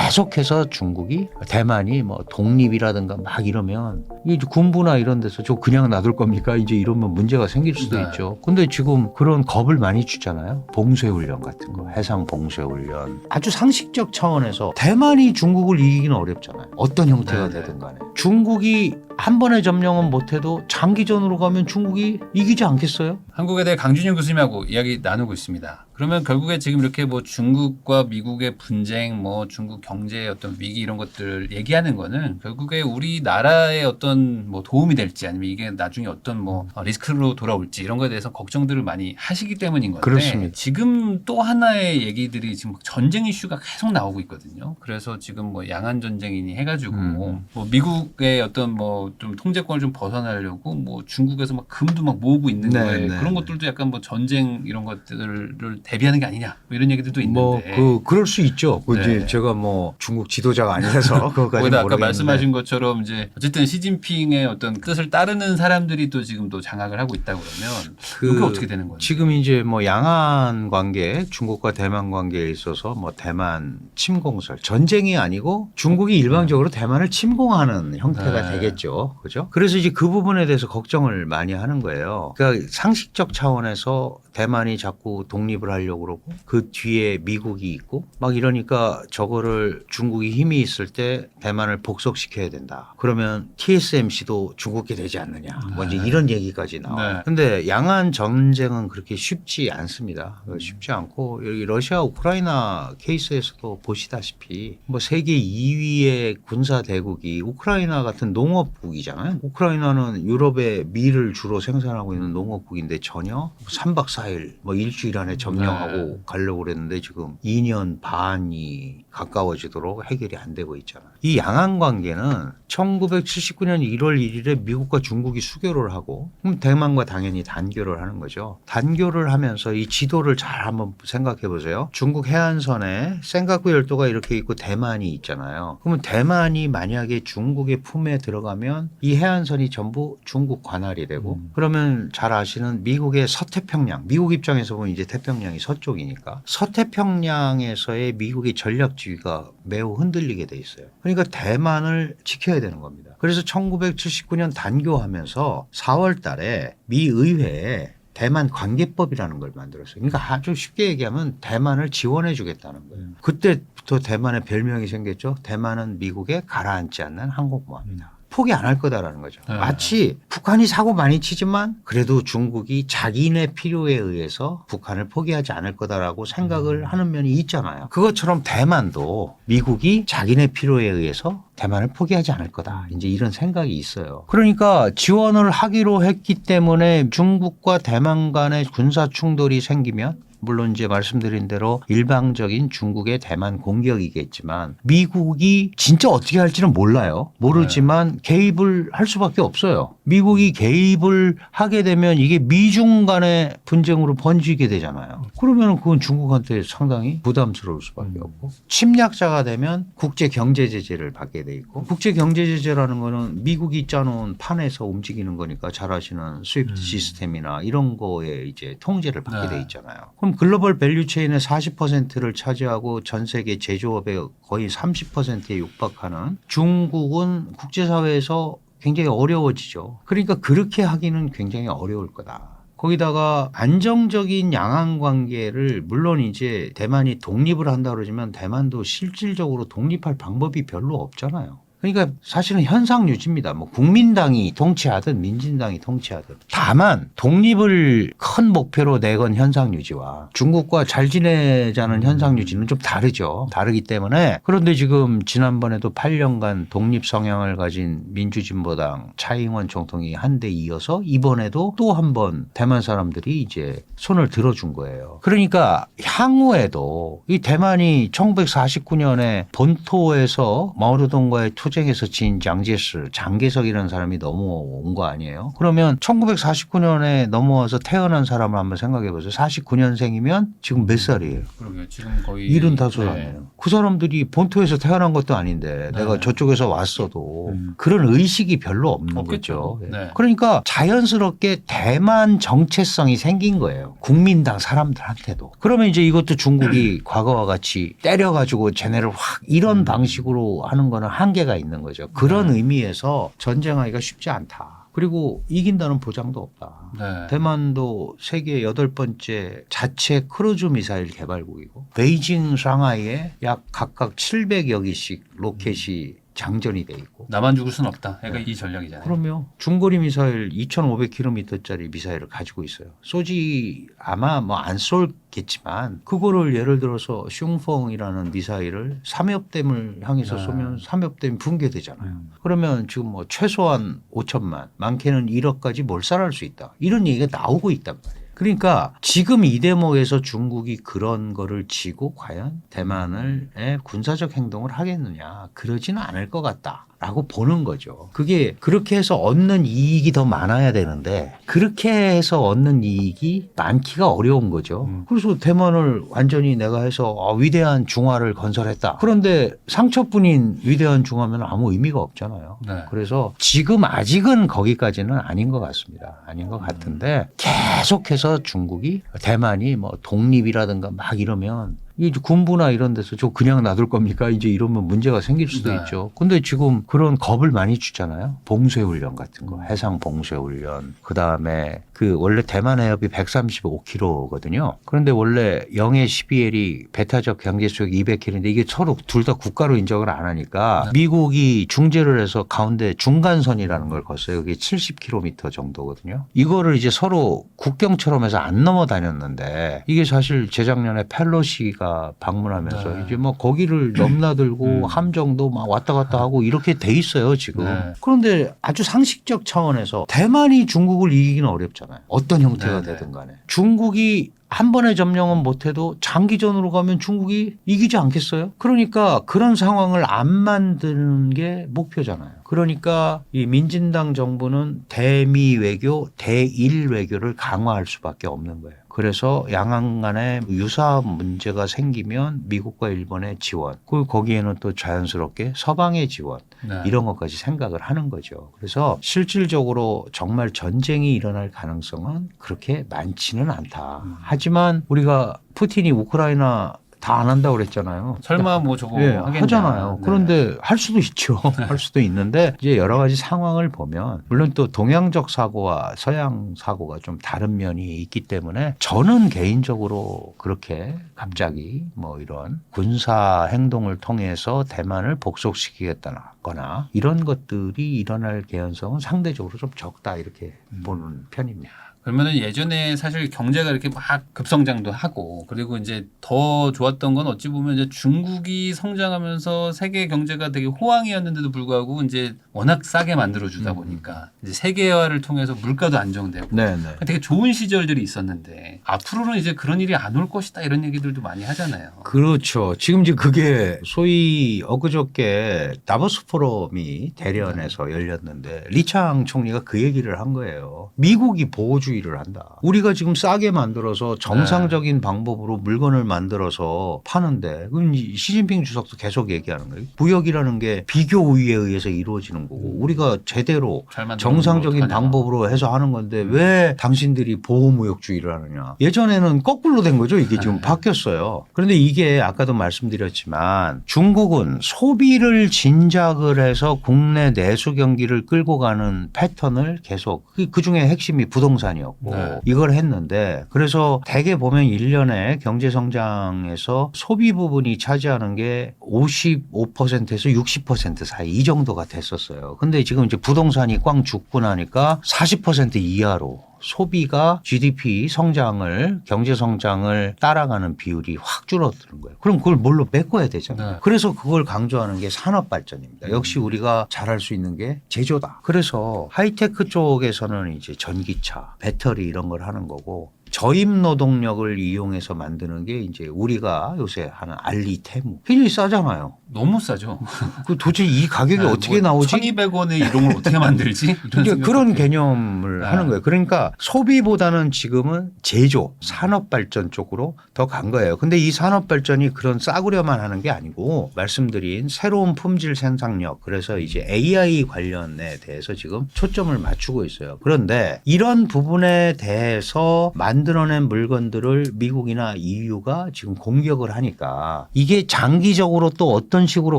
계속해서 중국이 대만이 뭐 독립이라든가 막 이러면 이 군부나 이런 데서 저 그냥 놔둘 겁니까? 이제 이러면 문제가 생길 수도 있죠. 근데 지금 그런 겁을 많이 주잖아요. 봉쇄훈련 같은 거, 해상 봉쇄훈련. 아주 상식적 차원에서 대만이 중국을 이기기는 어렵잖아요. 어떤 형태가 되든 간에. 중국이 한 번의 점령은 못해도 장기전으로 가면 중국이 이기지 않겠어요? 한국에 대해 강준영 교수님하고 이야기 나누고 있습니다. 그러면 결국에 지금 이렇게 뭐 중국과 미국의 분쟁, 뭐 중국 경제의 어떤 위기 이런 것들을 얘기하는 거는 결국에 우리나라의 어떤 뭐 도움이 될지 아니면 이게 나중에 어떤 뭐 리스크로 돌아올지 이런 거에 대해서 걱정들을 많이 하시기 때문인 건데 그렇습니다. 지금 또 하나의 얘기들이 지금 전쟁 이슈가 계속 나오고 있거든요. 그래서 지금 뭐 양안 전쟁이니 해가지고 뭐 미국의 어떤 뭐 좀 통제권을 좀 벗어나려고 뭐 중국에서 막 금도 막 모으고 있는 거에 그런 것들도 약간 뭐 전쟁 이런 것들을 대비하는 게 아니냐 뭐 이런 얘기들도 있는데 그럴 수 있죠. 이제 제가 뭐 중국 지도자가 아니라서 그거까지 거기다 아까 모르겠는데. 말씀하신 것처럼 이제 어쨌든 시진핑의 어떤 뜻을 따르는 사람들이 또 지금 또 장악을 하고 있다고 그러면 그게 어떻게 되는 거예요? 지금 이제 뭐 양안 관계, 중국과 대만 관계에 있어서 뭐 대만 침공설 전쟁이 아니고 중국이 일방적으로 대만을 침공하는 형태가 되겠죠. 그죠? 그래서 이제 그 부분에 대해서 걱정을 많이 하는 거예요. 그러니까 상식적 차원에서 대만이 자꾸 독립을 하려고 그러고 그 뒤에 미국이 있고 막 이러니까 저거를 중국이 힘이 있을 때 대만을 복속시켜야 된다. 그러면 TSMC도 중국게 되지 않느냐. 뭐 이제 이런 얘기까지 나와요. 근데 양안 전쟁은 그렇게 쉽지 않습니다. 쉽지 않고 여기 러시아 우크라이나 케이스에서도 보시다시피 뭐 세계 2위의 군사 대국이 우크라이나 같은 농업국이잖아요. 우크라이나는 유럽의 밀을 주로 생산하고 있는 농업국인데 전혀 3박 4일 뭐 일주일 안에 점령하고 가려고 그랬는데 지금 2년 반이 가까워지도록 해결이 안 되고 있잖아요. 이 양안 관계는 1979년 1월 1일에 미국과 중국이 수교를 하고 그럼 대만과 당연히 단교를 하는 거죠. 단교를 하면서 이 지도를 잘 한번 생각해 보세요. 중국 해안선에 센가쿠 열도가 이렇게 있고 대만이 있잖아요. 그러면 대만이 만약에 중국의 품에 들어가면 이 해안선이 전부 중국 관할이 되고 그러면 잘 아시는 미국의 서태평양, 미국 입장에서 보면 이제 태평양이 서쪽이니까 서태평양에서의 미국의 전략 지위가 매우 흔들리게 돼 있어요. 그러니까 대만을 지켜야 되는 겁니다. 그래서 1979년 단교하면서 4월 달에 미 의회에 대만 관계법이라는 걸 만들었어요. 그러니까 아주 쉽게 얘기하면 대만을 지원해 주겠다는 거예요. 그때부터 대만의 별명이 생겼죠. 대만은 미국에 가라앉지 않는 항공모함이다. 포기 안 할 거다라는 거죠. 마치 북한이 사고 많이 치지만 그래도 중국이 자기네 필요에 의해서 북한을 포기하지 않을 거다라고 생각을 하는 면이 있잖아요. 그것처럼 대만도 미국이 자기네 필요에 의해서 대만을 포기하지 않을 거다. 이제 이런 생각이 있어요. 그러니까 지원을 하기로 했기 때문에 중국과 대만 간의 군사 충돌이 생기면 물론 이제 말씀드린 대로 일방적인 중국의 대만 공격이겠지만 미국이 진짜 어떻게 할지는 몰라요. 모르지만 개입을 할 수밖에 없어요. 미국이 개입을 하게 되면 이게 미중 간의 분쟁으로 번지게 되잖아요. 그러면 그건 중국한테 상당히 부담스러울 수밖에 없고 침략자가 되면 국제 경제 제재를 받게 돼 있고 국제 경제 제재라는 거는 미국이 짜놓은 판에서 움직이는 거니까 잘 아시는 스위프트 시스템이나 이런 거에 이제 통제를 받게 돼 있잖아요. 그럼 글로벌 밸류 체인의 40%를 차지하고 전 세계 제조업의 거의 30%에 육박하는 중국은 국제사회에서 굉장히 어려워지죠. 그러니까 그렇게 하기는 굉장히 어려울 거다. 거기다가 안정적인 양안 관계를 물론 이제 대만이 독립을 한다 그러지만 대만도 실질적으로 독립할 방법이 별로 없잖아요. 그러니까 사실은 현상 유지입니다. 뭐 국민당이 통치하든 민진당이 통치하든 다만 독립을 큰 목표로 내건 현상 유지와 중국과 잘 지내자는 현상 유지는 좀 다르죠. 다르기 때문에 그런데 지금 지난번에도 8년간 독립 성향을 가진 민주진보당 차이잉원 총통이 한 대 이어서 이번에도 또 한 번 대만 사람들이 이제 손을 들어준 거예요. 그러니까 향후에도 이 대만이 1949년에 본토에서 마오쩌둥과의 투쟁에서 진 장제스, 장개석이라는 사람이 넘어온 거 아니에요? 그러면 1949년에 넘어와서 태어난 사람을 한번 생각해 보세요. 49년생이면 지금 몇 살이에요? 그러게요. 지금 거의 75 아니에요. 그 사람들이 본토에서 태어난 것도 아닌데 네. 내가 저쪽에서 왔어도 그런 의식이 별로 없는 없겠죠. 거죠. 네. 그러니까 자연스럽게 대만 정체성이 생긴 거예요. 국민당 사람들한테도. 그러면 이제 이것도 중국이 과거와 같이 때려가지고 쟤네를 확 이런 방식으로 하는 거는 한계가 있는 거죠. 그런 의미에서 전쟁하기가 쉽지 않다. 그리고 이긴다는 보장도 없다. 네. 대만도 세계 8번째 자체 크루즈 미사일 개발국이고 베이징, 샹하이에 약 각각 700여 기씩 로켓이 장전이 돼 있고. 나만 죽을 수는 없다. 그러니까 이 전략이잖아요. 그럼요. 중거리 미사일 2,500km짜리 미사일을 가지고 있어요. 쏘지 아마 뭐 안 쏠겠지만 그거를 예를 들어서 슝펑이라는 미사일을 삼엽댐을 향해서 네. 쏘면 삼엽댐이 붕괴되잖아요. 그러면 지금 뭐 최소한 5천만, 많게는 1억까지 몰살할 수 있다. 이런 얘기가 나오고 있단 말이에요. 그러니까 지금 이 대목에서 중국이 그런 거를 지고 과연 대만의 군사적 행동을 하겠느냐. 그러지는 않을 것 같다라고 보는 거죠. 그게 그렇게 해서 얻는 이익이 더 많아야 되는데 그렇게 해서 얻는 이익이 많기가 어려운 거죠. 그래서 대만을 완전히 내가 해서 위대한 중화를 건설했다. 그런데 상처뿐인 위대한 중화면 아무 의미가 없잖아요. 네. 그래서 지금 아직은 거기까지는 아닌 것 같습니다. 아닌 것 같은데 계속해서 중국이 대만이 뭐 독립이라든가 막 이러면 이제 군부나 이런 데서 저 그냥 놔둘 겁니까? 이제 이러면 문제가 생길 수도 네. 있죠. 근데 지금 그런 겁을 많이 주잖아요. 봉쇄훈련 같은 거, 해상 봉쇄훈련. 그다음에 그 원래 대만 해협이 135km거든요. 그런데 원래 영해 12L이 배타적 경제 수역 200km인데 이게 서로 둘 다 국가로 인정을 안 하니까 미국이 중재를 해서 가운데 중간선이라는 걸 걷어요. 그게 70km 정도거든요. 이거를 이제 서로 국경처럼 해서 안 넘어 다녔는데 이게 사실 재작년에 펠로시가 방문하면서 네. 이제 뭐 거기를 넘나들고 함정도 막 왔다 갔다 하고 이렇게 돼 있어요 지금. 네. 그런데 아주 상식적 차원에서 대만이 중국을 이기기는 어렵잖아요. 어떤 형태가 네, 네. 되든 간에. 중국이 한 번의 점령은 못해도 장기전으로 가면 중국이 이기지 않겠어요? 그러니까 그런 상황을 안 만드는 게 목표잖아요. 그러니까 이 민진당 정부는 대미 외교, 대일 외교를 강화할 수밖에 없는 거예요. 그래서 양안 간에 유사 문제가 생기면 미국과 일본의 지원, 그리고 거기에는 또 자연스럽게 서방의 지원 네. 이런 것까지 생각을 하는 거죠. 그래서 실질적으로 정말 전쟁이 일어날 가능성은 그렇게 많지는 않다. 하지만 우리가 푸틴이 우크라이나 다 안 한다고 그랬잖아요. 설마 뭐 저거 예, 하겠냐. 하잖아요. 네. 그런데 할 수도 있죠. 할 수도 있는데 이제 여러 가지 상황을 보면 물론 또 동양적 사고와 서양 사고가 좀 다른 면이 있기 때문에 저는 개인적으로 그렇게 갑자기 뭐 이런 군사 행동을 통해서 대만을 복속시키겠다거나 이런 것들이 일어날 개연성은 상대적으로 좀 적다 이렇게 보는 편입니다. 그러면은 예전에 사실 경제가 이렇게 막 급성장도 하고 그리고 이제 더 좋았던 건 어찌 보면 이제 중국이 성장하면서 세계 경제가 되게 호황이었는데도 불구하고 이제 워낙 싸게 만들어 주다 보니까 이제 세계화를 통해서 물가도 안정되고 네네. 되게 좋은 시절들이 있었는데 앞으로는 이제 그런 일이 안 올 것이다 이런 얘기들도 많이 하잖아요. 그렇죠. 지금 이제 그게 소위 엊그저께 다보스 포럼이 대련에서 열렸는데 리창 총리가 그 얘기를 한 거예요. 미국이 보호주의를 한다. 우리가 지금 싸게 만들어서 정상적인 방법으로 물건을 만들어서 파는데 그럼 시진핑 주석도 계속 얘기하는 거예요. 부역이라는 게 비교 우위에 의해서 이루어지는 거고 우리가 제대로 잘 만들어 정상적인 놓으면 어떡하냐. 방법으로 해서 하는 건데 왜 당신들이 보호무역주의를 하느냐. 예전에는 거꾸로 된 거죠. 이게 지금 바뀌었어요. 그런데 이게 아까도 말씀드렸지만 중국은 소비를 진작을 해서 국내 내수 경기를 끌고 가는 패턴을 계속 그중에 핵심이 부동산이었고 네. 이걸 했는데 그래서 대개 보면 1년에 경제 성장에서 소비 부분이 차지하는 게 55%에서 60% 사이 이 정도가 됐었어요. 근데 지금 이제 부동산이 꽝 죽고 나니까 40% 이하로 소비가 GDP 성장을 경제 성장을 따라가는 비율이 확 줄어드는 거예요. 그럼 그걸 뭘로 메꿔야 되잖아요. 네. 그래서 그걸 강조하는 게 산업 발전입니다. 역시 우리가 잘할 수 있는 게 제조다. 그래서 하이테크 쪽에서는 이제 전기차, 배터리 이런 걸 하는 거고 저임 노동력을 이용해서 만드는 게 이제 우리가 요새 하는 알리 테무 굉장히 싸잖아요. 너무 싸죠. 그 도대체 이 가격이 어떻게 나오지? 1,200원에 이런 걸 어떻게 만들지? 이런 그러니까 생각도 그런 들어요. 개념을 네. 하는 거예요. 그러니까 소비보다는 지금은 제조, 산업 발전 쪽으로 더 간 거예요. 근데 이 산업 발전이 그런 싸구려만 하는 게 아니고 말씀드린 새로운 품질 생산력, 그래서 이제 AI 관련에 대해서 지금 초점을 맞추고 있어요. 그런데 이런 부분에 대해서 만들어낸 물건들을 미국이나 EU가 지금 공격을 하니까 이게 장기적으로 또 어떤 식으로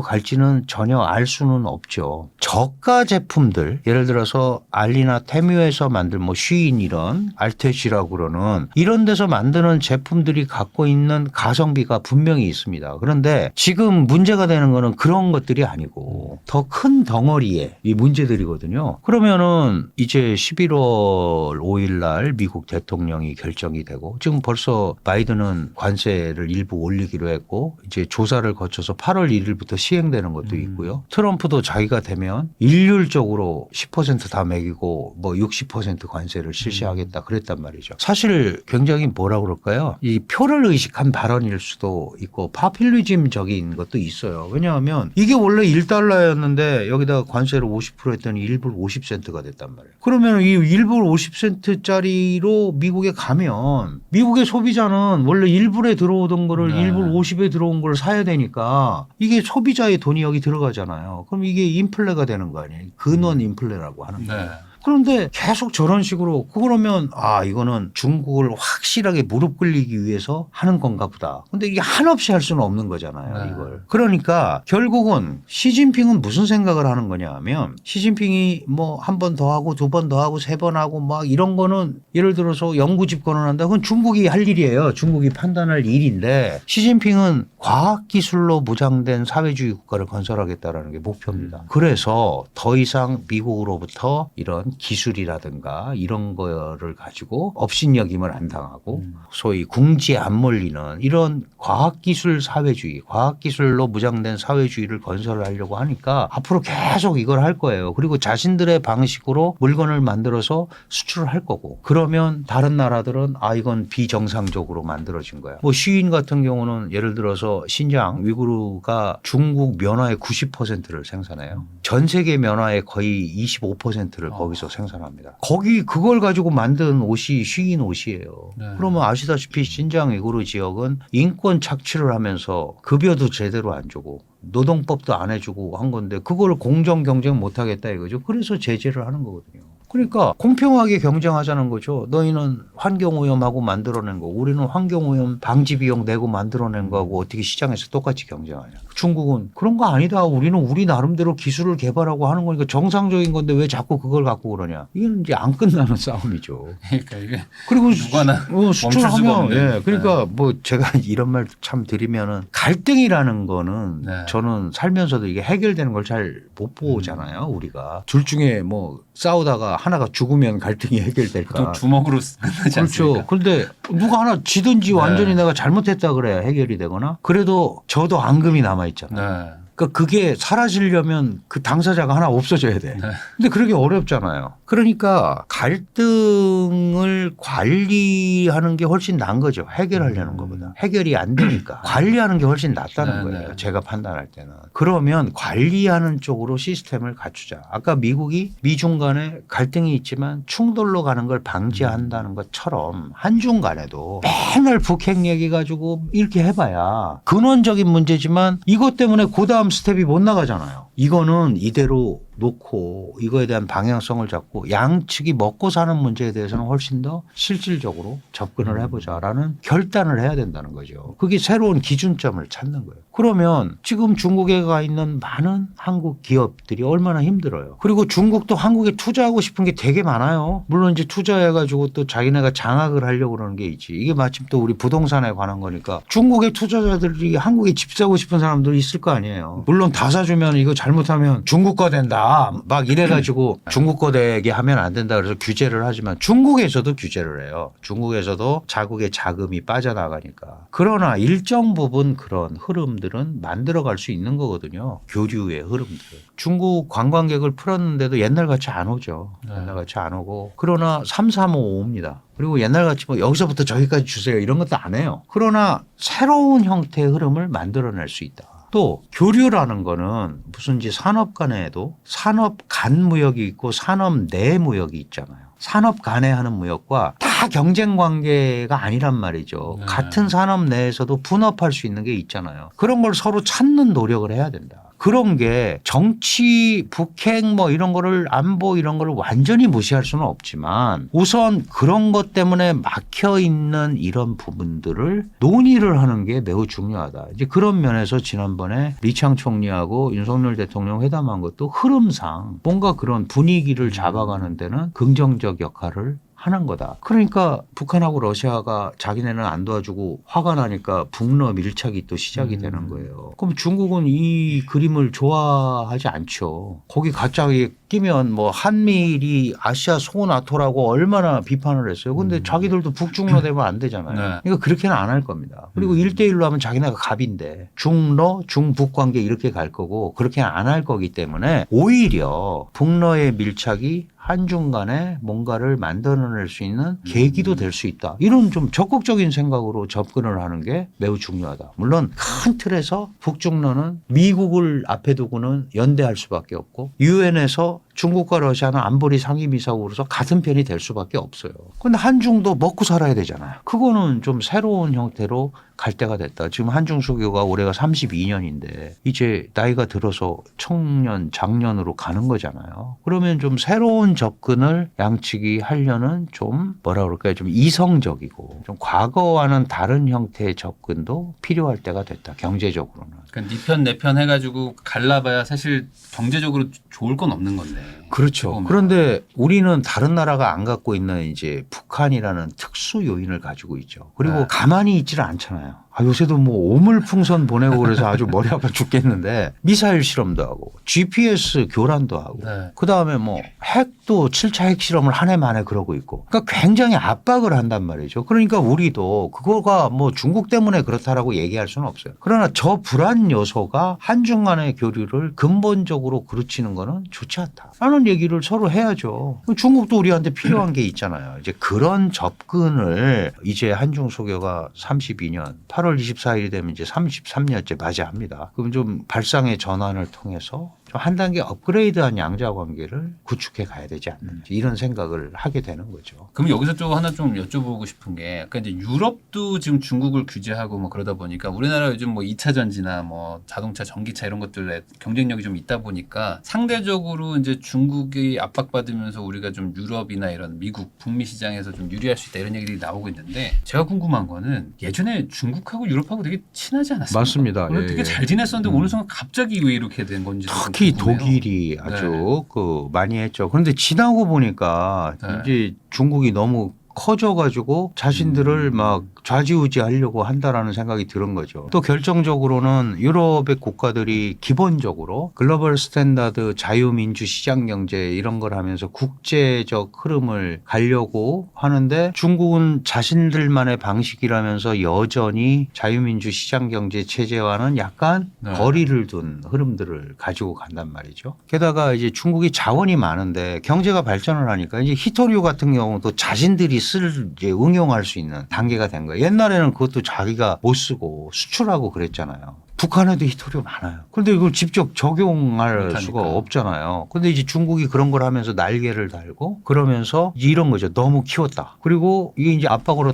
갈지는 전혀 알 수는 없죠. 저가 제품들, 예를 들어서 알리나 테뮤에서 만든 뭐 쉬인 이런 알테시라고 그러는 이런 데서 만드는 제품들이 갖고 있는 가성비가 분명히 있습니다. 그런데 지금 문제가 되는 거는 그런 것들이 아니고 더 큰 덩어리의 이 문제들이거든요. 그러면은 이제 11월 5일 날 미국 대통령이 결정이 되고 지금 벌써 바이든은 관세를 일부 올리기로 했고 이제 조사를 거쳐서 8월 1일부터 시행되는 것도 있고요. 트럼프도 자기가 되면 일률적으로 10% 다 매기고 뭐 60% 관세를 실시하겠다 그랬단 말이죠. 사실 굉장히 뭐라 그럴까요? 이 표를 의식한 발언일 수도 있고 파퓰리즘적인 것도 있어요. 왜냐하면 이게 원래 1달러였는데 여기다가 관세를 50% 했더니 1불 50센트가 됐단 말이에요. 그러면 이 1불 50센트짜리로 미국에 가면 미국의 소비자는 원래 1불에 들어오던 거를 네. 1불 50에 들어온 걸 사야 되니까 이게 소비자의 돈이 여기 들어가잖아요. 그럼 이게 인플레가 되는 거 아니에요. 근원 인플레라고 하는 거예요. 네. 그런데 계속 저런 식으로 그러면 아 이거는 중국을 확실하게 무릎 꿇리기 위해서 하는 건가 보다. 근데 이게 한없이 할 수는 없는 거잖아요. 네. 이걸. 그러니까 결국은 시진핑은 무슨 생각을 하는 거냐 하면 시진핑이 뭐 한 번 더 하고 두 번 더 하고 세 번 하고 막 이런 거는 예를 들어서 연구 집권을 한다. 그건 중국이 할 일이에요. 중국이 판단할 일인데 시진핑은 과학기술로 무장된 사회주의 국가를 건설하겠다라는 게 목표입니다. 그래서 더 이상 미국으로부터 이런 기술이라든가 이런 거를 가지고 업신여김을 안 당하고 소위 궁지에 안 몰리는 이런 과학기술 사회주의, 과학기술로 무장된 사회주의를 건설하려고 하니까 앞으로 계속 이걸 할 거예요. 그리고 자신들의 방식으로 물건을 만들어서 수출을 할 거고 그러면 다른 나라들은 아 이건 비정상적으로 만들어진 거야. 뭐 시인 같은 경우는 예를 들어서 신장 위구르가 중국 면화의 90%를 생산해요. 전 세계 면화의 거의 25%를 거기서 생산합니다. 거기 그걸 가지고 만든 옷이 쉬인 옷이에요. 네. 그러면 아시다시피 신장 위구르 지역은 인권 착취를 하면서 급여도 제대로 안 주고 노동법도 안 해주고 한 건데 그걸 공정 경쟁 못 하겠다 이거죠. 그래서 제재를 하는 거거든요. 그러니까 공평하게 경쟁하자는 거죠. 너희는 환경오염하고 만들어낸 거고 우리는 환경오염 방지 비용 내고 만들어낸 거하고 어떻게 시장에서 똑같이 경쟁하냐. 중국은 그런 거 아니다. 우리는 우리 나름대로 기술을 개발하고 하는 거니까 정상적인 건데 왜 자꾸 그걸 갖고 그러냐. 이건 이제 안 끝나는 싸움이죠. 그러니까 이게 그리고 누가나 멈출 수가 수출하면 없는. 예. 그러니까 뭐 제가 이런 말 참 드리면은 갈등이라는 거는 네. 저는 살면서도 이게 해결되는 걸 잘 못 보잖아요. 우리가 둘 중에 뭐 싸우다가 하나가 죽으면 갈등이 해결될까. 또 주먹으로 끝나지 않습니까? 그렇죠. 그런데 누가 하나 지든지 네. 완전히 내가 잘못했다 그래야 해결이 되거나 그래도 저도 앙금이 남아 있잖아요. 네. 그러니까 그게 사라지려면 그 당사자가 하나 없어져야 돼. 근데 그러기 어렵잖아요. 그러니까 갈등을 관리하는 게 훨씬 나은 거죠. 해결하려는 것보다. 해결이 안 되니까 관리하는 게 훨씬 낫다는 네, 거예요. 네. 제가 판단할 때는. 그러면 관리하는 쪽으로 시스템을 갖추자. 아까 미국이 미중 간에 갈등이 있지만 충돌로 가는 걸 방지한다는 것처럼 한중 간에도 맨날 북핵 얘기 가지고 이렇게 해봐야 근원적인 문제지만 이것 때문에 그다음 스텝이 못 나가잖아요. 이거는 이대로 놓고 이거에 대한 방향성을 잡고 양측이 먹고 사는 문제에 대해서는 훨씬 더 실질적으로 접근을 해보자라는 결단을 해야 된다는 거죠. 그게 새로운 기준점을 찾는 거예요. 그러면 지금 중국에 가 있는 많은 한국 기업들이 얼마나 힘들어요. 그리고 중국도 한국에 투자하고 싶은 게 되게 많아요. 물론 이제 투자해가지고 또 자기네가 장악을 하려고 그러는 게 있지. 이게 마침 또 우리 부동산에 관한 거니까 중국의 투자자들이 한국에 집 사고 싶은 사람들이 있을 거 아니에요. 물론 다 사주면 이거 잘못하면 중국 거 된다. 막 이래가지고 중국 거 되게 하면 안 된다 그래서 규제를 하지만 중국에서도 규제를 해요. 중국에서도 자국의 자금이 빠져나가니까. 그러나 일정 부분 그런 흐름들은 만들어갈 수 있는 거거든요. 교류의 흐름들. 중국 관광객을 풀었는데도 옛날같이 안 오죠. 옛날같이 안 오고. 그러나 3, 3, 5 옵니다. 그리고 옛날같이 뭐 여기서부터 저기까지 주세요 이런 것도 안 해요. 그러나 새로운 형태의 흐름을 만들어낼 수 있다. 또 교류라는 거는 무슨 이제 산업 간에도 산업 간 무역이 있고 산업 내 무역이 있잖아요. 산업 간에 하는 무역과 다 경쟁 관계가 아니란 말이죠. 네. 같은 산업 내에서도 분업할 수 있는 게 있잖아요. 그런 걸 서로 찾는 노력을 해야 된다. 그런 게 정치, 북핵 뭐 이런 거를 안보 이런 거를 완전히 무시할 수는 없지만 우선 그런 것 때문에 막혀 있는 이런 부분들을 논의를 하는 게 매우 중요하다. 이제 그런 면에서 지난번에 리창 총리하고 윤석열 대통령 회담한 것도 흐름상 뭔가 그런 분위기를 잡아가는 데는 긍정적 역할을 하는 거다. 그러니까 북한하고 러시아가 자기네는 안 도와주고 화가 나니까 북러 밀착이 또 시작이 되는 거예요. 그럼 중국은 이 그림을 좋아하지 않죠. 거기 갑자기 끼면 뭐 한미일이 아시아 소나토라고 얼마나 비판을 했어요. 근데 자기들도 북중러 되면 안 되잖아요. 네. 그러니까 그렇게는 안 할 겁니다. 그리고 1대1로 하면 자기네가 갑인데 중러, 중북 관계 이렇게 갈 거고 그렇게는 안 할 거기 때문에 오히려 북러의 밀착이 한중 간에 뭔가를 만들어낼 수 있는 계기도 될 수 있다. 이런 좀 적극적인 생각으로 접근을 하는 게 매우 중요하다. 물론 큰 틀에서 북중러는 미국을 앞에 두고는 연대할 수밖에 없고 유엔에서 중국과 러시아는 안보리 상임이사국으로서 같은 편이 될 수밖에 없어요. 그런데 한중도 먹고 살아야 되잖아요. 그거는 좀 새로운 형태로 갈 때가 됐다. 지금 한중 수교가 올해가 32년인데 이제 나이가 들어서 청년, 장년으로 가는 거잖아요. 그러면 좀 새로운 접근을 양측이 하려는 좀 뭐라 그럴까요? 좀 이성적이고 좀 과거와는 다른 형태의 접근도 필요할 때가 됐다. 경제적으로는. 그러니까 네 편 내 편 해가지고 갈라봐야 사실 경제적으로 좋을 건 없는 건데. 그렇죠. 그런데 우리는 다른 나라가 안 갖고 있는 이제 북한이라는 특수 요인을 가지고 있죠. 그리고 네. 가만히 있지를 않잖아요. 요새도 뭐 오물풍선 보내고 그래서 아주 머리 아파 죽겠는데 미사일 실험도 하고 GPS 교란도 하고 네. 그다음에 뭐 핵도 7차 핵 실험을 한 해 만에 그러고 있고 그러니까 굉장히 압박을 한단 말이죠. 그러니까 우리도 그거가 뭐 중국 때문에 그렇다라고 얘기할 수는 없어요. 그러나 저 불안 요소가 한중 간의 교류를 근본적으로 그르치는 거는 좋지 않다. 라는 얘기를 서로 해야죠. 중국도 우리한테 필요한 게 있잖아요. 이제 그런 접근을 이제 한중 소교가 32년 8월 24일이 되면 이제 33년째 맞이합니다. 그럼 좀 발상의 전환을 통해서 좀 한 단계 업그레이드한 양자 관계를 구축해 가야 되지 않는지 이런 생각을 하게 되는 거죠. 그럼 여기서 또 하나 좀 여쭤보고 싶은 게, 그러니까 이제 유럽도 지금 중국을 규제하고 뭐 그러다 보니까 우리나라 요즘 뭐 2차 전지나 뭐 자동차, 전기차 이런 것들에 경쟁력이 좀 있다 보니까 상대적으로 이제 중국이 압박받으면서 우리가 좀 유럽이나 이런 미국, 북미 시장에서 좀 유리할 수 있다 이런 얘기들이 나오고 있는데 제가 궁금한 거는 예전에 중국하고 유럽하고 되게 친하지 않았습니까? 맞습니다. 원래 되게 예. 잘 지냈었는데 어느 순간 갑자기 왜 이렇게 된 건지 특히 독일이 아주 그 많이 했죠. 그런데 지나고 보니까 네. 이제 중국이 너무 커져가지고 자신들을 막 좌지우지하려고 한다라는 생각이 드는 거죠. 또 결정적으로는 유럽의 국가들이 기본적으로 글로벌 스탠다드 자유민주 시장경제 이런 걸 하면서 국제적 흐름을 가려고 하는데 중국은 자신들만의 방식이라면서 여전히 자유민주 시장경제 체제와는 약간 네. 거리를 둔 흐름들을 가지고 간단 말이죠. 게다가 이제 중국이 자원이 많은데 경제가 발전을 하니까 이제 히토류 같은 경우도 자신들이 이제 응용할 수 있는 단계가 된 거예요. 옛날에는 그것도 자기가 못 쓰고 수출하고 그랬잖아요. 북한에도 히토류 많아요. 그런데 이걸 직접 적용할 못하니까. 수가 없잖아요. 그런데 이제 중국이 그런 걸 하면서 날개를 달고 그러면서 이제 이런 거죠. 너무 키웠다. 그리고 이게 이제 압박으로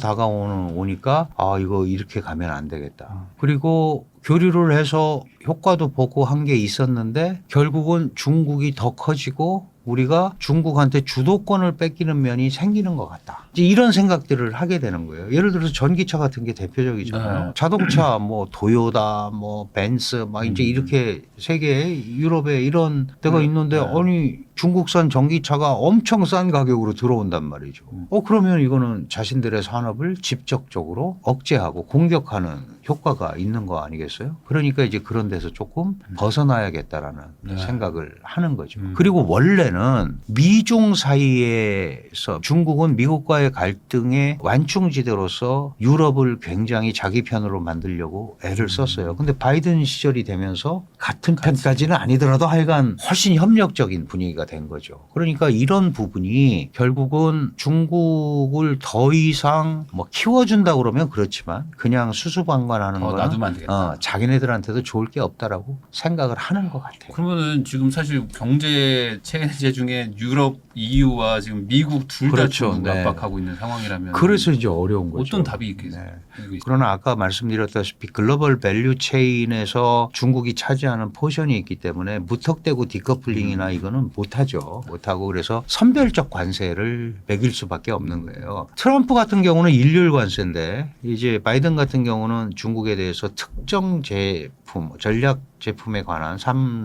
오니까 이거 이렇게 가면 안 되겠다. 그리고 교류를 해서 효과도 보고 한 게 있었는데 결국은 중국이 더 커지고 우리가 중국한테 주도권을 뺏기는 면이 생기는 것 같다. 이제 이런 생각들을 하게 되는 거예요. 예를 들어서 전기차 같은 게 대표적이잖아요. 네. 자동차 뭐 도요다 뭐 벤츠 막 이제 이렇게 세계에 유럽에 이런 데가 있는데 네. 아니 중국산 전기차가 엄청 싼 가격으로 들어온단 말이죠. 그러면 이거는 자신들의 산업을 직접적으로 억제하고 공격하는 효과가 있는 거 아니겠어요? 그러니까 이제 그런 데서 조금 벗어나야겠다라는 네. 생각을 하는 거죠. 그리고 원래는 때는 미중 사이에서 중국은 미국과의 갈등의 완충지대로서 유럽을 굉장히 자기 편으로 만들려고 애를 썼어요. 근데 바이든 시절이 되면서 같은 편까지는 아니더라도 하여간 훨씬 협력적인 분위기가 된 거죠. 그러니까 이런 부분이 결국은 중국을 더 이상 뭐 키워준다 그러면 그렇지만 그냥 수수방관하는 거는 놔두면 안 되겠다. 자기네들한테도 좋을 게 없다라고 생각을 하는 것 같아요. 그러면은 지금 사실 경제 체제 중에 유럽, EU와 지금 미국 둘 다 그렇죠. 중국 네. 압박하고 있는 상황이라면 그래서 이제 어려운 거죠. 어떤 답이 있겠어요? 네. 그러나 아까 말씀드렸다시피 글로벌 밸류 체인에서 중국이 차지하는 포션이 있기 때문에 무턱대고 디커플링이나 이거는 못하죠. 못하고 그래서 선별적 관세를 매길 수밖에 없는 거예요. 트럼프 같은 경우는 일률 관세인데 이제 바이든 같은 경우는 중국에 대해서 특정 제품, 전략 제품에 관한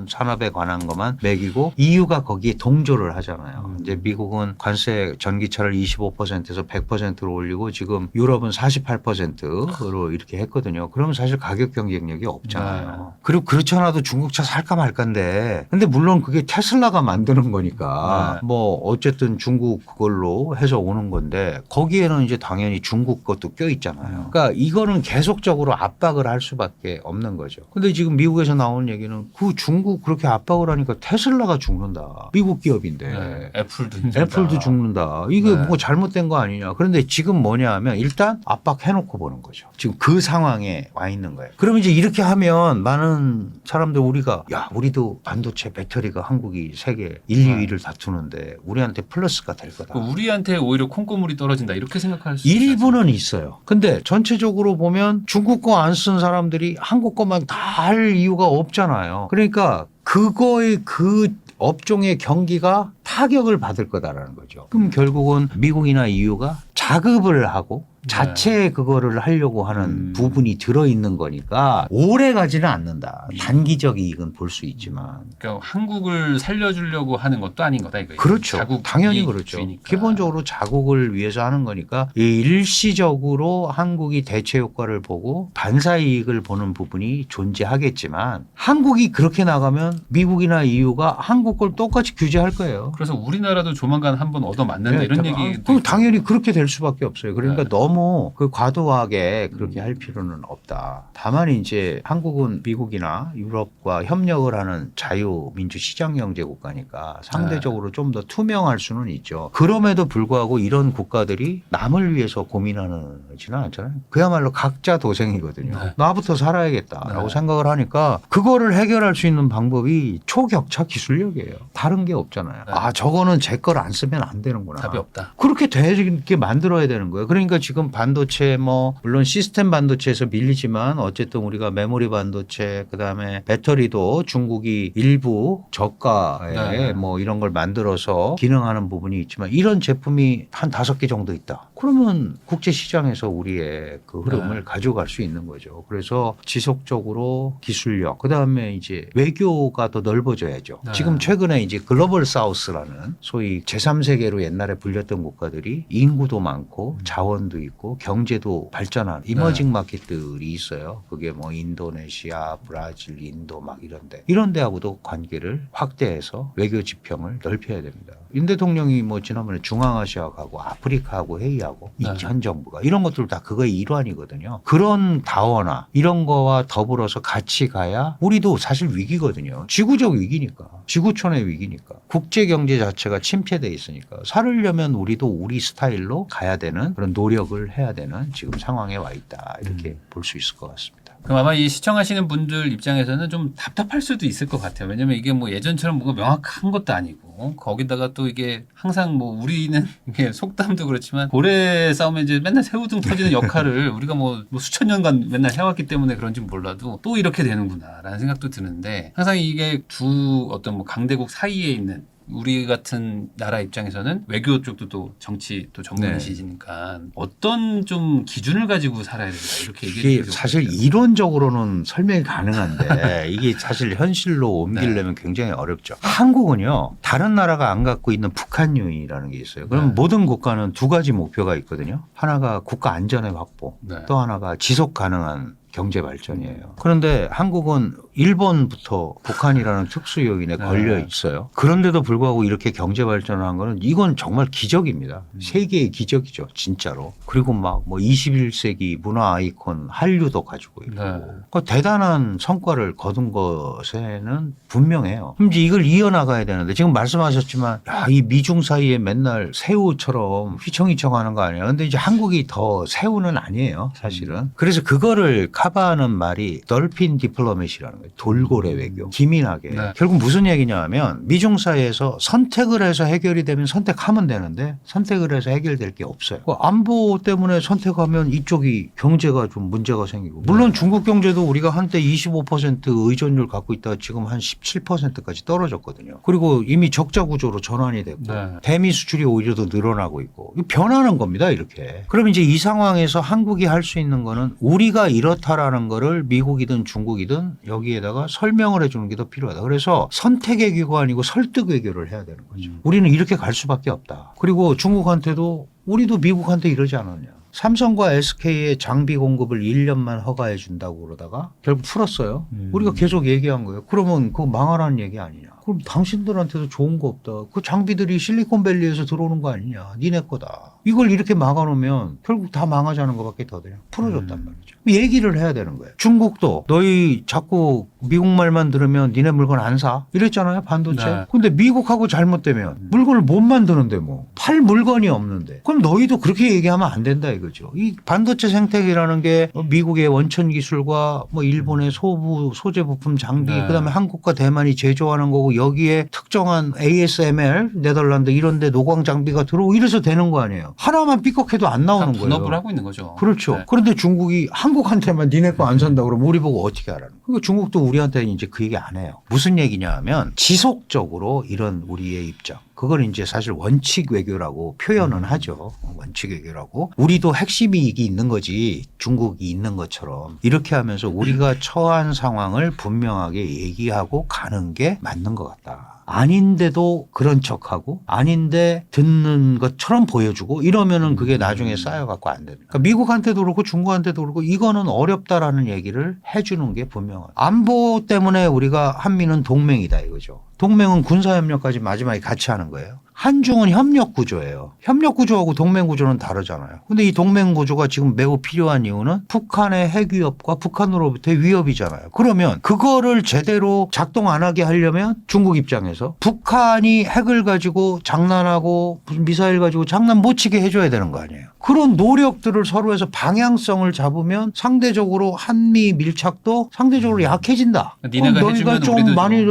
산업에 관한 것만 매기고 EU가 거기에 동조를 하잖아요. 이제 미국은 관세 전기차를 25%에서 100%로 올리고 지금 유럽은 48%로 이렇게 했거든요. 그러면 사실 가격 경쟁력이 없잖아요. 그리고 그렇지 않아도 중국차 살까 말까인데 근데 물론 그게 테슬라가 만드는 거니까 뭐 어쨌든 중국 그걸로 해서 오는 건데 거기에는 이제 당연히 중국 것도 껴 있잖아요. 그러니까 이거는 계속적으로 압박을 할 수밖에 없는 거죠. 근데 지금 미국에서 나오는 얘기는 그 중국 그렇게 압박을 하니까 테슬라가 죽는다. 미국 기업인데. 애플도 죽는다. 이게 뭐가 잘못된 거 아니냐. 그런데 지금 뭐냐 하면 일단 압박해놓고 보는 거죠. 지금 그 상황에 와 있는 거예요. 그러면 이제 이렇게 하면 많은 사람들 우리가 야 우리도 반도체 배터리가 한국이 세계 1, 2위를 다투는데 우리한테 플러스가 될 거다. 우리한테 오히려 콩고물이 떨어진다 이렇게 생각할 수 일부는 있어요. 근데 전체적으로 보면 중국 거 안 쓴 사람들이 한국 거만 다 할 이유가 없잖아요. 그러니까 그거의 그 업종의 경기가 타격을 받을 거다라는 거죠. 그럼 결국은 미국이나 EU가 자급을 하고 자체 그거를 하려고 하는 부분이 들어있는 거니까 오래 가지는 않는다. 단기적 이익은 볼 수 있지만. 그러니까 한국을 살려주려고 하는 것도 아닌 거다 이거예요. 그렇죠. 자국 당연히 그렇죠. 주의니까. 기본적으로 자국을 위해서 하는 거니까 일시적으로 한국이 대체 효과를 보고 반사 이익을 보는 부분이 존재하겠지만 한국이 그렇게 나가면 미국이나 EU가 한국 걸 똑같이 규제할 거예요. 그래서 우리나라도 조만간 한번 얻어 맞는다 이런 얘기. 그럼 당연히 그렇게 될 수밖에 없어요. 그러니까 네. 너무 그 과도하게 그렇게 할 필요는 없다. 다만 이제 한국은 미국이나 유럽과 협력을 하는 자유민주 시장경제 국가니까 상대적으로 좀 더 투명할 수는 있죠. 그럼에도 불구하고 이런 국가들이 남을 위해서 고민하지는 않잖아요. 그야말로 각자 도생이거든요. 네. 나부터 살아야겠다라고 네. 생각을 하니까 그거를 해결할 수 있는 방법이 초격차 기술력이에요. 다른 게 없잖아요. 네. 아 저거는 제 걸 안 쓰면 안 되는구나. 답이 없다. 그렇게 되게 만들어야 되는 거예요. 그러니까 지금 반도체 뭐 물론 시스템 반도체에서 밀리지만 어쨌든 우리가 메모리 반도체 그다음에 배터리도 중국이 일부 저가에 네. 뭐 이런 걸 만들어서 기능하는 부분이 있지만 이런 제품이 한 5개 정도 있다. 그러면 국제 시장에서 우리의 그 흐름을 가져갈 수 있는 거죠. 그래서 지속적으로 기술력 그다음에 이제 외교가 더 넓어져야죠. 네. 지금 최근에 이제 글로벌 사우스라는 소위 제3세계로 옛날에 불렸던 국가들이 인구도 많고 자원도 있고 경제도 발전한 이머징 마켓들이 있어요. 그게 뭐 인도네시아, 브라질, 인도 막 이런데 이런 데하고도 관계를 확대해서 외교 지평을 넓혀야 됩니다. 윤 대통령이 뭐 지난번에 중앙아시아하고 아프리카하고 회의하고 현 정부가 이런 것들 다 그거의 일환이거든요. 그런 다원화 이런 거와 더불어서 같이 가야 우리도 사실 위기거든요. 지구적 위기니까. 지구촌의 위기니까. 국제 경제 자체가 침체돼 있으니까 살으려면 우리도 우리 스타일로 가야 되는 그런 노력을 해야 되는 지금 상황에 와 있다. 이렇게 볼 수 있을 것 같습니다. 그럼 아마 이 시청하시는 분들 입장에서는 좀 답답할 수도 있을 것 같아요. 왜냐면 이게 뭐 예전처럼 뭔가 명확한 것도 아니고 거기다가 또 이게 항상 뭐 우리는 이게 속담도 그렇지만 고래 싸움에 이제 맨날 새우등 터지는 역할을 우리가 뭐 수천 년간 맨날 해왔기 때문에 그런지 몰라도 또 이렇게 되는구나라는 생각도 드는데 항상 이게 두 어떤 뭐 강대국 사이에 있는 우리 같은 나라 입장에서는 외교 쪽도 또 정치 또 전문이시니까 어떤 좀 기준을 가지고 살아야 된다 이렇게 얘기해 이게 사실 이론적으로는 설명이 가능한데 이게 사실 현실로 옮기려면 굉장히 어렵죠. 한국은요 다른 나라가 안 갖고 있는 북한유인이라는 게 있어요. 그럼 모든 국가는 두 가지 목표가 있거든요. 하나가 국가 안전의 확보, 또 하나가 지속 가능한 경제 발전이에요. 그런데 한국은 일본부터 북한이라는 특수 요인에 걸려 있어요. 그런데도 불구하고 이렇게 경제 발전을 한 거는 이건 정말 기적입니다. 세계의 기적이죠, 진짜로. 그리고 막 뭐 21세기 문화 아이콘 한류도 가지고 있고 그러니까 대단한 성과를 거둔 것에는 분명해요. 그럼 이제 이걸 이어나가야 되는데 지금 말씀하셨지만 야, 이 미중 사이에 맨날 새우처럼 휘청휘청하는 거 아니에요. 근데 이제 한국이 더 새우는 아니에요, 사실은. 그래서 그거를 커버하는 말이 dolphin diplomacy라는 거예요. 돌고래 외교. 기민하게. 결국 무슨 얘기냐 하면 미중 사이에서 선택을 해서 해결이 되면 선택하면 되는데 선택을 해서 해결될 게 없어요. 안보 때문에 선택하면 이쪽이 경제가 좀 문제가 생기고 물론 중국 경제도 우리가 한때 25% 의존율 갖고 있다가 지금 한 17%까지 떨어졌거든요. 그리고 이미 적자 구조로 전환이 됐고 대미 수출이 오히려 더 늘어나고 있고 변하는 겁니다. 이렇게. 그럼 이제 이 상황에서 한국이 할 수 있는 거는 우리가 이렇다라는 거를 미국이든 중국이든 여기에다가 설명을 해 주는 게 더 필요하다. 그래서 선택 외교가 아니고 설득 외교를 해야 되는 거죠. 우리는 이렇게 갈 수밖에 없다. 그리고 중국한테도 우리도 미국한테 이러지 않았냐. 삼성과 SK의 장비 공급을 1년만 허가해 준다고 그러다가 결국 풀었어요. 우리가 계속 얘기한 거예요. 그러면 그거 망하라는 얘기 아니냐. 그럼 당신들한테도 좋은 거 없다. 그 장비들이 실리콘밸리에서 들어오는 거 아니냐. 니네 거다. 이걸 이렇게 막아놓으면 결국 다 망하자는 것밖에 더 돼요. 풀어줬단 말이죠. 얘기를 해야 되는 거예요. 중국도 너희 자꾸 미국 말만 들으면 니네 물건 안 사. 이랬잖아요. 반도체. 근데 미국하고 잘못되면 물건을 못 만드는데 뭐. 팔 물건이 없는데. 그럼 너희도 그렇게 얘기하면 안 된다 이거죠. 이 반도체 생태계라는 게 미국의 원천 기술과 뭐 일본의 소재 부품 장비 그다음에 한국과 대만이 제조하는 거고 여기에 특정한 ASML 네덜란드 이런 데 노광 장비가 들어오고 이래서 되는 거 아니에요. 하나만 삐걱해도 안 나오는 거예요. 분업을 하고 있는 거죠. 그렇죠. 그런데 중국이 한국한테만 니네 거 안 산다 그러면 우리 보고 어떻게 하라는 거예요. 그러니까 중국도 우리한테는 이제 그 얘기 안 해요. 무슨 얘기냐 하면 지속적으로 이런 우리의 입장. 그걸 이제 사실 원칙 외교라고 표현은 하죠. 원칙 외교라고. 우리도 핵심 이익이 있는 거지 중국이 있는 것처럼 이렇게 하면서 우리가 처한 상황을 분명하게 얘기하고 가는 게 맞는 것 같다. 아닌데도 그런 척하고 아닌데 듣는 것처럼 보여주고 이러면은 그게 나중에 쌓여갖고 안 됩니다. 그러니까 미국한테도 그렇고 중국한테도 그렇고 이거는 어렵다라는 얘기를 해주는 게 분명하다. 안보 때문에 우리가 한미는 동맹이다 이거죠. 동맹은 군사협력까지 마지막에 같이 하는 거예요. 한중은 협력 구조예요. 협력 구조하고 동맹 구조는 다르잖아요. 근데 이 동맹 구조가 지금 매우 필요한 이유는 북한의 핵 위협과 북한으로부터의 위협이잖아요. 그러면 그거를 제대로 작동 안 하게 하려면 중국 입장에서 북한이 핵을 가지고 장난하고 무슨 미사일 가지고 장난 못 치게 해줘야 되는 거 아니에요. 그런 노력들을 서로 해서 방향성을 잡으면 상대적으로 한미 밀착도 상대적으로 약해진다. 니네가 그럼 너희가 좀 많이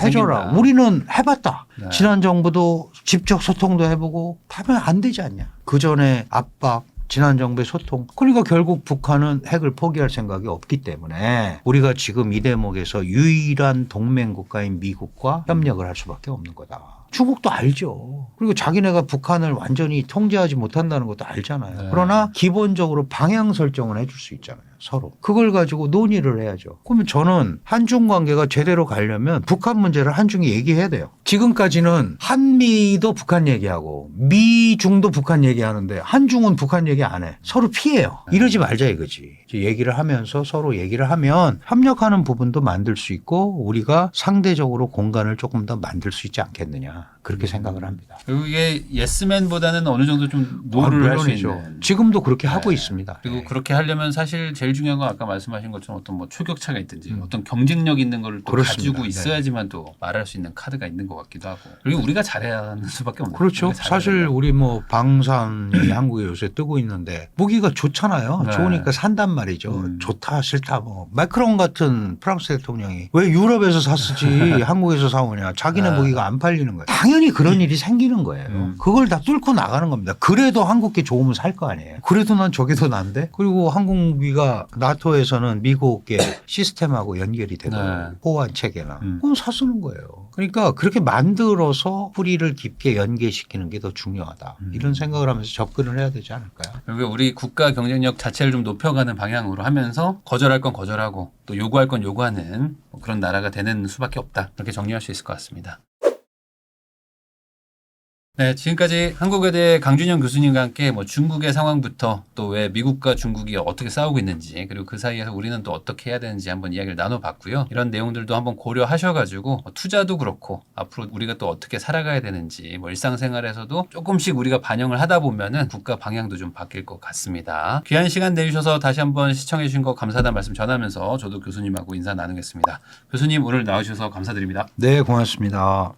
해줘라. 우리는 해봤다. 지난 정부도 직접 소통도 해보고 하면 안 되지 않냐. 그 전에 압박. 지난 정부의 소통. 그러니까 결국 북한은 핵을 포기할 생각이 없기 때문에 우리가 지금 이 대목에서 유일한 동맹 국가인 미국과 협력을 할 수밖에 없는 거다. 중국도 알죠. 그리고 자기네가 북한을 완전히 통제하지 못한다는 것도 알잖아요. 그러나 기본적으로 방향 설정을 해줄 수 있잖아요. 서로. 그걸 가지고 논의를 해야죠. 그러면 저는 한중 관계가 제대로 가려면 북한 문제를 한중이 얘기해야 돼요. 지금까지는 한미도 북한 얘기하고 미중도 북한 얘기하는데 한중은 북한 얘기 안 해. 서로 피해요. 이러지 말자 이거지. 얘기를 하면서 서로 얘기를 하면 협력하는 부분도 만들 수 있고 우리가 상대적으로 공간을 조금 더 만들 수 있지 않겠느냐. 그렇게 생각을 합니다. 그리고 이게 예스맨보다는 어느 정도 좀 노를 할 수 있는. 지금도 그렇게 하고 있습니다. 그리고 그렇게 하려면 사실 제일 중요한 건 아까 말씀하신 것처럼 어떤 뭐 초격차가 있든지 어떤 경쟁력 있는 걸 또 가지고 있어야지만 또 말할 수 있는 카드가 있는 것 같기도 하고. 그리고 우리가 잘해야 하는 수밖에 없는. 그렇죠. 사실 우리 뭐 방산이 한국에 요새 뜨고 있는데 무기가 좋잖아요. 좋으니까 산단 말이죠. 좋다 싫다 뭐. 마크롱 같은 프랑스 대통령이 왜 유럽에서 샀지 한국에서 사오냐. 자기네 무기가 안 팔리는 거예요. 당연히 그런 일이 생기는 거예요. 그걸 다 뚫고 나가는 겁니다. 그래도 한국게 좋으면 살 거 아니에요. 그래도 난 저게 더 난데. 그리고 한국 무기가 나토에서는 미국의 시스템하고 연결이 되고 보안 체계나 그건 사쓰는 거예요. 그러니까 그렇게 만들어서 뿌리를 깊게 연계시키는 게 더 중요하다. 이런 생각을 하면서 접근을 해야 되지 않을까요? 그리고 우리 국가 경쟁력 자체를 좀 높여가는 방향으로 하면서 거절할 건 거절하고 또 요구할 건 요구하는 그런 나라가 되는 수밖에 없다. 그렇게 정리할 수 있을 것 같습니다. 네, 지금까지 한국외대 강준영 교수님과 함께 뭐 중국의 상황부터 또 왜 미국과 중국이 어떻게 싸우고 있는지 그리고 그 사이에서 우리는 또 어떻게 해야 되는지 한번 이야기를 나눠봤고요. 이런 내용들도 한번 고려하셔가지고 뭐 투자도 그렇고 앞으로 우리가 또 어떻게 살아가야 되는지 뭐 일상생활에서도 조금씩 우리가 반영을 하다 보면은 국가 방향도 좀 바뀔 것 같습니다. 귀한 시간 내주셔서 다시 한번 시청해 주신 거 감사하다는 말씀 전하면서 저도 교수님하고 인사 나누겠습니다. 교수님 오늘 나와주셔서 감사드립니다. 네, 고맙습니다.